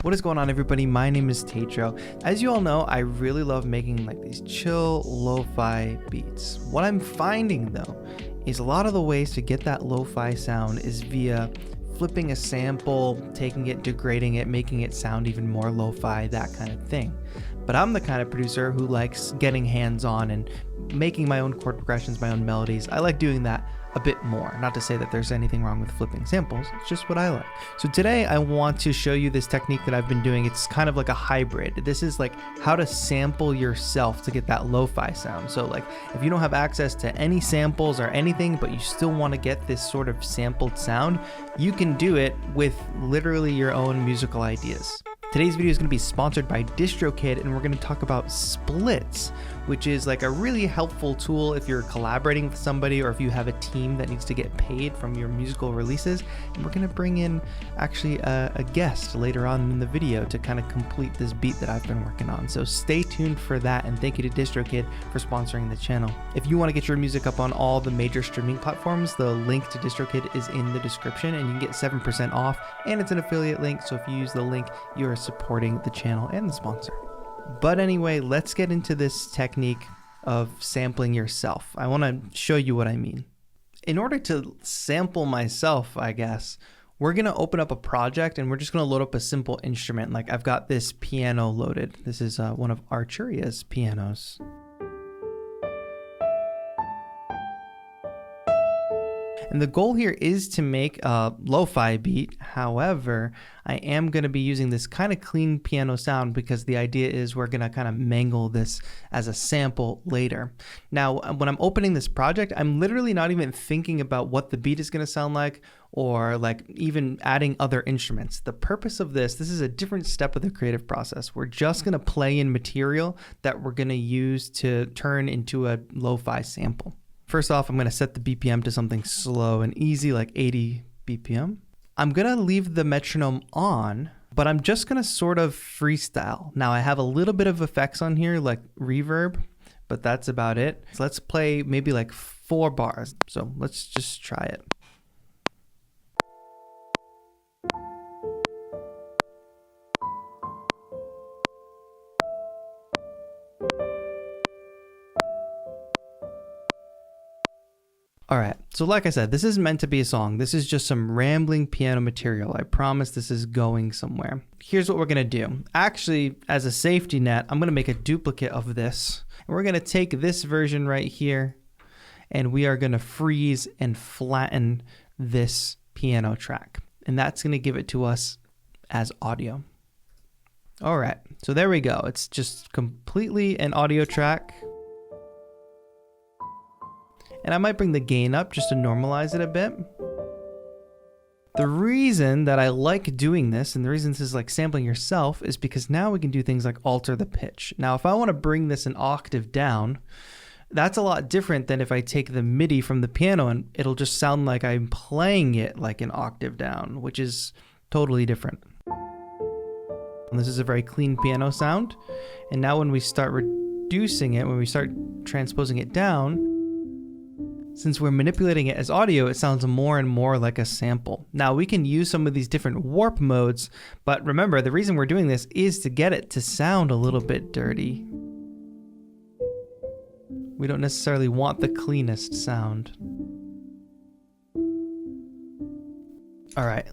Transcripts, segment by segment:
What is going on, everybody? My name is TAETRO. As you all know, I really love making like these chill lo-fi beats. What I'm finding though is a lot of the ways to get that lo-fi sound is via flipping a sample, taking it, degrading it, making it sound even more lo-fi, that kind of thing. But I'm the kind of producer who likes getting hands-on and making my own chord progressions, my own melodies. I like doing that a bit more. Not to say that there's anything wrong with flipping samples, it's just what I like. So today I want to show you this technique that I've been doing. It's kind of like a hybrid. This is like how to sample yourself to get that lo-fi sound. So like if you don't have access to any samples or anything, but you still want to get this sort of sampled sound, you can do it with literally your own musical ideas. Today's video is going to be sponsored by DistroKid, and we're going to talk about splits, which is like a really helpful tool if you're collaborating with somebody or if you have a team that needs to get paid from your musical releases. And we're going to bring in actually a guest later on in the video to kind of complete this beat that I've been working on. So stay tuned for that, and thank you to DistroKid for sponsoring the channel. If you want to get your music up on all the major streaming platforms, the link to DistroKid is in the description, and you can get 7% off, and it's an affiliate link. So if you use the link, you are supporting the channel and the sponsor. But anyway, let's get into this technique of sampling yourself. I want to show you what I mean. In order to sample myself, I guess, we're going to open up a project and we're just going to load up a simple instrument. Like I've got this piano loaded. This is one of Arturia's pianos. And the goal here is to make a lo-fi beat. However, I am going to be using this kind of clean piano sound because the idea is we're going to kind of mangle this as a sample later. Now, when I'm opening this project, I'm literally not even thinking about what the beat is going to sound like or like even adding other instruments. The purpose of this is a different step of the creative process. We're just going to play in material that we're going to use to turn into a lo-fi sample. First off, I'm going to set the BPM to something slow and easy, like 80 BPM. I'm going to leave the metronome on, but I'm just going to sort of freestyle. Now I have a little bit of effects on here, like reverb, but that's about it. So let's play maybe like 4 bars. So let's just try it. All right, so like I said, this is meant to be a song. This is just some rambling piano material. I promise this is going somewhere. Here's what we're gonna do. Actually, as a safety net, I'm gonna make a duplicate of this. And we're gonna take this version right here, and we are gonna freeze and flatten this piano track. And that's gonna give it to us as audio. All right, so there we go. It's just completely an audio track. And I might bring the gain up just to normalize it a bit. The reason that I like doing this, and the reason this is like sampling yourself, is because now we can do things like alter the pitch. Now, if I want to bring this an octave down, that's a lot different than if I take the MIDI from the piano and it'll just sound like I'm playing it like an octave down, which is totally different. And this is a very clean piano sound. And now when we start reducing it, when we start transposing it down, since we're manipulating it as audio, it sounds more and more like a sample. Now we can use some of these different warp modes, but remember the reason we're doing this is to get it to sound a little bit dirty. We don't necessarily want the cleanest sound. All right,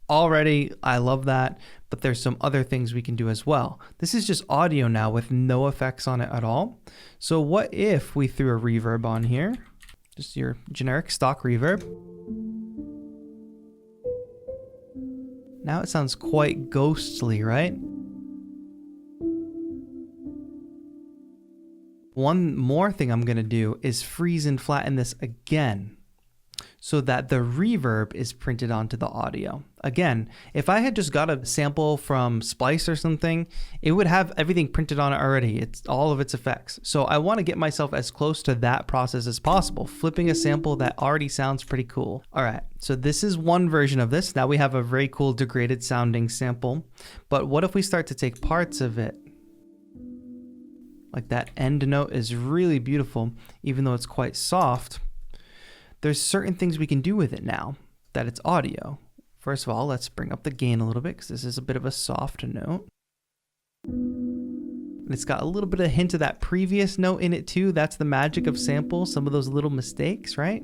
already I love that, but there's some other things we can do as well. This is just audio now with no effects on it at all. So what if we threw a reverb on here? Just your generic stock reverb. Now it sounds quite ghostly, right? One more thing I'm gonna do is freeze and flatten this again so that the reverb is printed onto the audio. Again, if I had just got a sample from Splice or something, it would have everything printed on it already. It's all of its effects. So I want to get myself as close to that process as possible, flipping a sample that already sounds pretty cool. All right, so this is one version of this. Now we have a very cool degraded sounding sample. But what if we start to take parts of it? Like that end note is really beautiful, even though it's quite soft. There's certain things we can do with it now that it's audio. First of all, let's bring up the gain a little bit because this is a bit of a soft note. And it's got a little bit of a hint of that previous note in it too. That's the magic of samples, some of those little mistakes, right?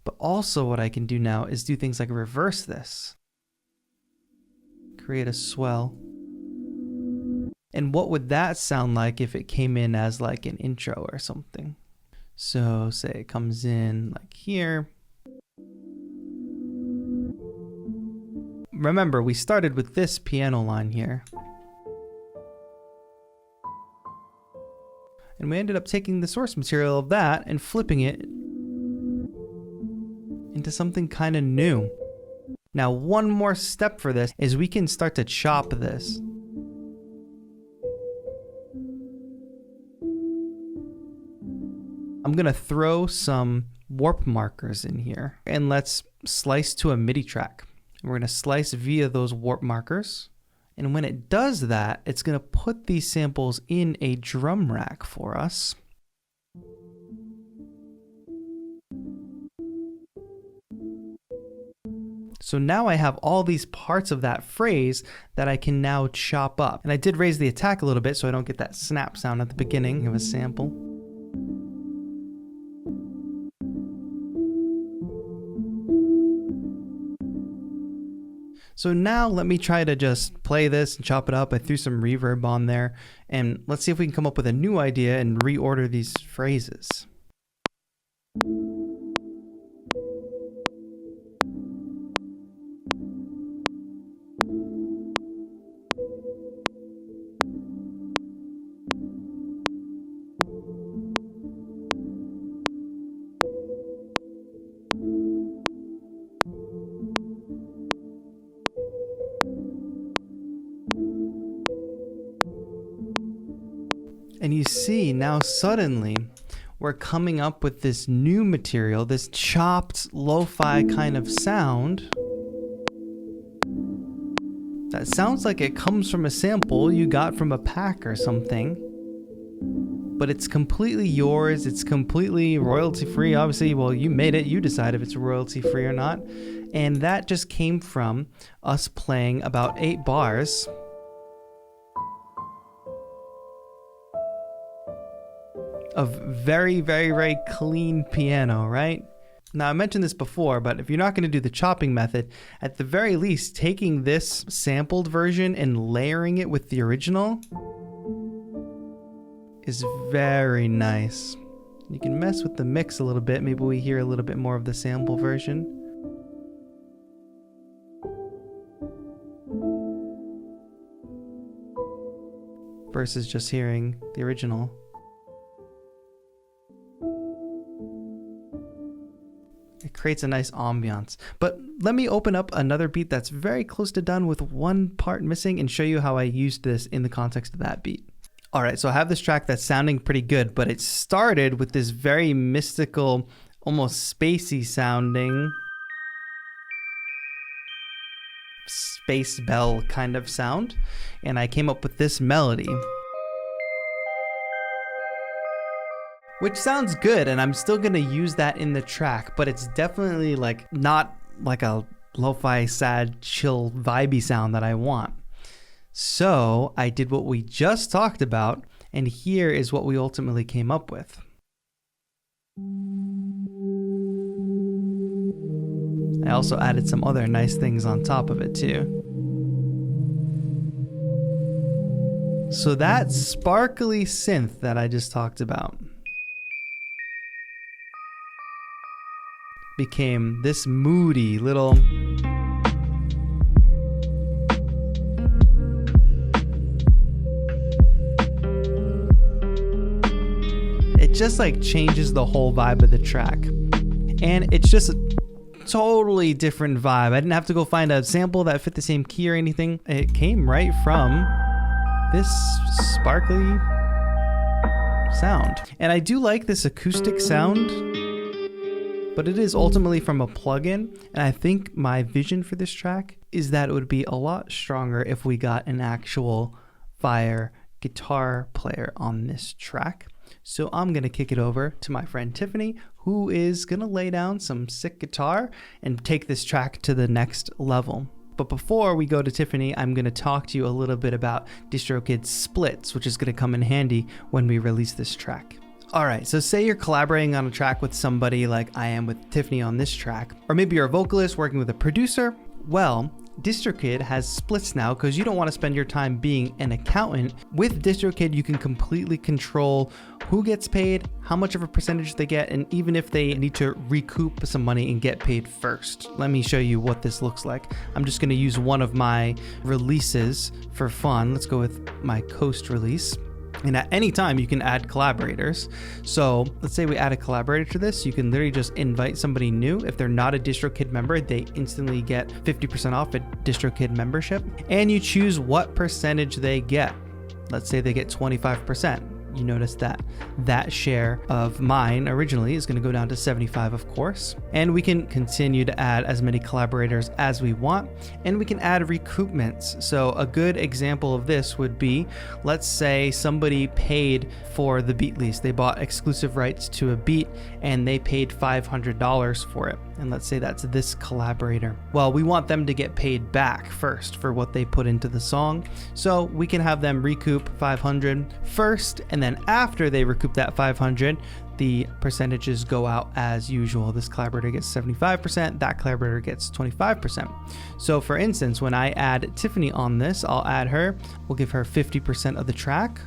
But also what I can do now is do things like reverse this. Create a swell. And what would that sound like if it came in as like an intro or something? So say it comes in like here. Remember, we started with this piano line here. And we ended up taking the source material of that and flipping it into something kind of new. Now, one more step for this is we can start to chop this. I'm gonna throw some warp markers in here and let's slice to a MIDI track. We're gonna slice via those warp markers. And when it does that, it's gonna put these samples in a drum rack for us. So now I have all these parts of that phrase that I can now chop up. And I did raise the attack a little bit so I don't get that snap sound at the beginning of a sample. So now let me try to just play this and chop it up. I threw some reverb on there, and let's see if we can come up with a new idea and reorder these phrases. And you see now suddenly we're coming up with this new material, this chopped lo-fi kind of sound that sounds like it comes from a sample you got from a pack or something, but it's completely yours. It's completely royalty free. Obviously, well, you made it, you decide if it's royalty free or not. And that just came from us playing about 8 bars of very, very, very clean piano, right? Now, I mentioned this before, but if you're not going to do the chopping method, at the very least, taking this sampled version and layering it with the original is very nice. You can mess with the mix a little bit. Maybe we hear a little bit more of the sample version. Versus just hearing the original. It creates a nice ambiance. But let me open up another beat that's very close to done with one part missing and show you how I used this in the context of that beat. All right, so I have this track that's sounding pretty good, but it started with this very mystical, almost spacey sounding space bell kind of sound. And I came up with this melody, which sounds good, and I'm still gonna use that in the track, but it's definitely like not like a lo-fi, sad, chill, vibey sound that I want. So I did what we just talked about, and here is what we ultimately came up with. I also added some other nice things on top of it too. So that sparkly synth that I just talked about became this moody little it just like changes the whole vibe of the track, and it's just a totally different vibe. I didn't have to go find a sample that fit the same key or anything. It came right from this sparkly sound, and I do like this acoustic sound, but it is ultimately from a plugin, and I think my vision for this track is that it would be a lot stronger if we got an actual fire guitar player on this track. So I'm going to kick it over to my friend Tiffany, who is going to lay down some sick guitar and take this track to the next level. But before we go to Tiffany, I'm going to talk to you a little bit about DistroKid's splits, which is going to come in handy when we release this track. Alright, so say you're collaborating on a track with somebody like I am with Tiffany on this track, or maybe you're a vocalist working with a producer. Well, DistroKid has splits now because you don't want to spend your time being an accountant. With DistroKid, you can completely control who gets paid, how much of a percentage they get, and even if they need to recoup some money and get paid first. Let me show you what this looks like. I'm just going to use one of my releases for fun. Let's go with my Coast release. And at any time you can add collaborators. So let's say we add a collaborator to this. You can literally just invite somebody new. If they're not a DistroKid member, they instantly get 50% off a DistroKid membership. And you choose what percentage they get. Let's say they get 25%. You notice that that share of mine originally is going to go down to 75, of course. And we can continue to add as many collaborators as we want, and we can add recoupments. So a good example of this would be, let's say somebody paid for the beat lease. They bought exclusive rights to a beat and they paid $500 for it. And let's say that's this collaborator. Well, we want them to get paid back first for what they put into the song. So we can have them recoup 500 first, and then after they recoup that 500, the percentages go out as usual. This collaborator gets 75%, that collaborator gets 25%. So for instance, when I add Tiffany on this, I'll add her, we'll give her 50% of the track.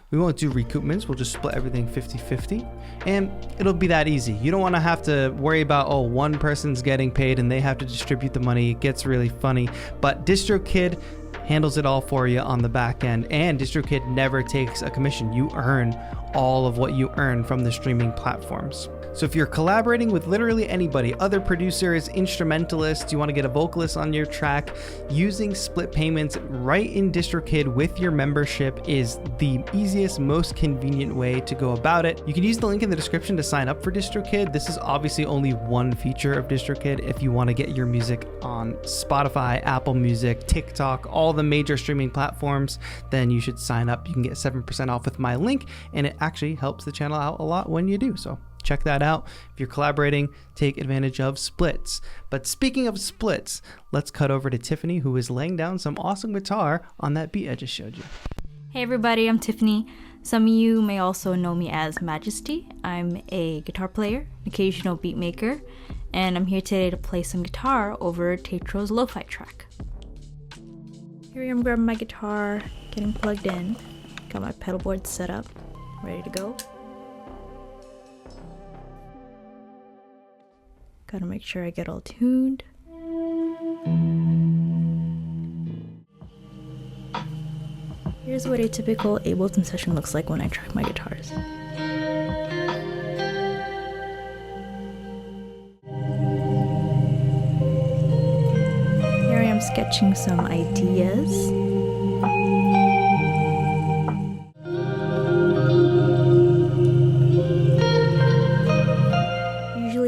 We won't do recoupments, we'll just split everything 50-50, and it'll be that easy. You don't want to have to worry about, oh, one person's getting paid and they have to distribute the money. It gets really funny, but DistroKid handles it all for you on the back end, and DistroKid never takes a commission. You earn all of what you earn from the streaming platforms. So if you're collaborating with literally anybody, other producers, instrumentalists, you want to get a vocalist on your track, using split payments right in DistroKid with your membership is the easiest, most convenient way to go about it. You can use the link in the description to sign up for DistroKid. This is obviously only one feature of DistroKid. If you want to get your music on Spotify, Apple Music, TikTok, all the major streaming platforms, then you should sign up. You can get 7% off with my link, and it actually helps the channel out a lot when you do so. Check that out. If you're collaborating, take advantage of splits. But speaking of splits, let's cut over to Tiffany, who is laying down some awesome guitar on that beat I just showed you. Hey everybody, I'm Tiffany. Some of you may also know me as MDJSTY. I'm a guitar player, an occasional beat maker, and I'm here today to play some guitar over TAETRO's LOFI track. Here I am grabbing my guitar, getting plugged in, got my pedal board set up, ready to go. Gotta make sure I get all tuned. Here's what a typical Ableton session looks like when I track my guitars. Here I am sketching some ideas.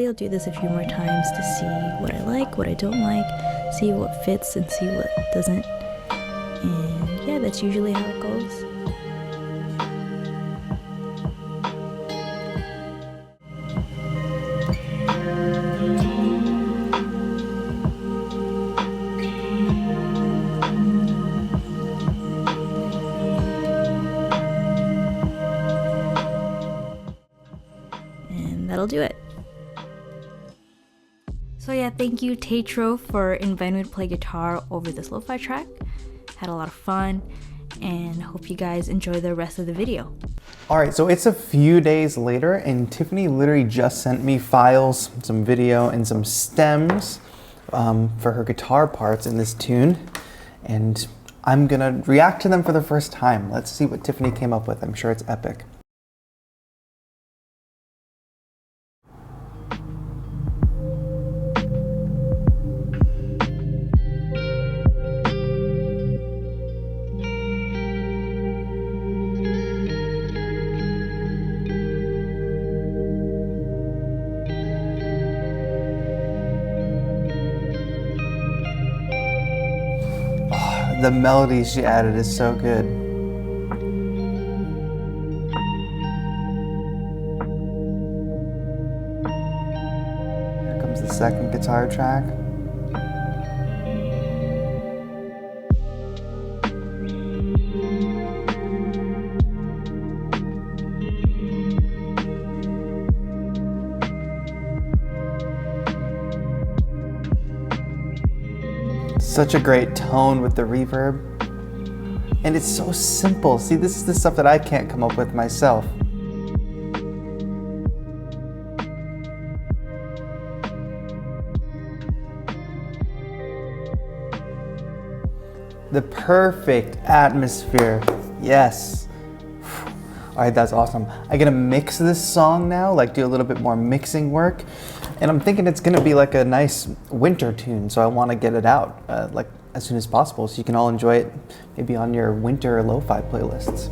I'll do this a few more times to see what I like, what I don't like, see what fits and see what doesn't. And yeah, that's usually how it goes. And that'll do it. So yeah, thank you TAETRO for inviting me to play guitar over this lo-fi track. Had a lot of fun, and hope you guys enjoy the rest of the video. Alright, so it's a few days later, and Tiffany literally just sent me files, some video, and some stems for her guitar parts in this tune. And I'm gonna react to them for the first time. Let's see what Tiffany came up with. I'm sure it's epic. The melody she added is so good. Here's the second guitar track. Such a great tone with the reverb. And it's so simple. See, this is the stuff that I can't come up with myself. The perfect atmosphere. Yes. All right, that's awesome. I'm gonna mix this song now, like do a little bit more mixing work. And I'm thinking it's gonna be like a nice winter tune, so I wanna get it out like as soon as possible so you can all enjoy it maybe on your winter lo-fi playlists.